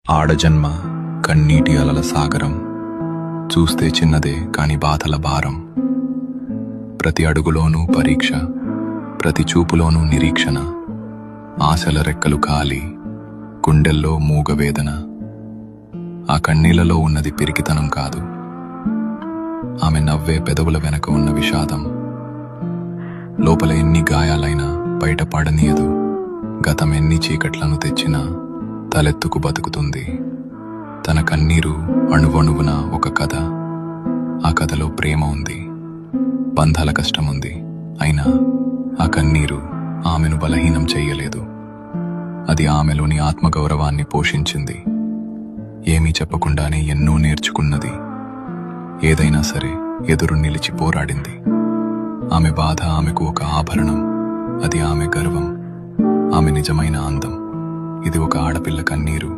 ఆడజన్మ కన్నీటి అలల సాగరం, చూస్తే చిన్నదే కాని బాధల భారం. ప్రతి అడుగులోనూ పరీక్ష, ప్రతి చూపులోనూ నిరీక్షణ. ఆశల రెక్కలు కాలి, గుండెల్లో మూగవేదన. ఆ కన్నీళ్లలో ఉన్నది పిరికితనం కాదు, ఆమె నవ్వే పెదవుల వెనక ఉన్న విషాదం. లోపల ఎన్ని గాయాలైనా బయటపడనీయదు, గతం ఎన్ని చీకట్లను తెచ్చినా తలెత్తుకు బతుకుతుంది. తన కన్నీరు అణువణువున ఒక కథ. ఆ కథలో ప్రేమ ఉంది, బంధాల కష్టముంది. అయినా ఆ కన్నీరు ఆమెను బలహీనం చెయ్యలేదు. అది ఆమెలోని ఆత్మగౌరవాన్ని పోషించింది. ఏమీ చెప్పకుండానే ఎన్నో నేర్చుకున్నది. ఏదైనా సరే ఎదురు నిలిచి పోరాడింది. ఆమె బాధ ఆమెకు ఒక ఆభరణం, అది ఆమె గర్వం, ఆమె నిజమైన అందం. ఇది ఒక ఆడపిల్ల కన్నీరు.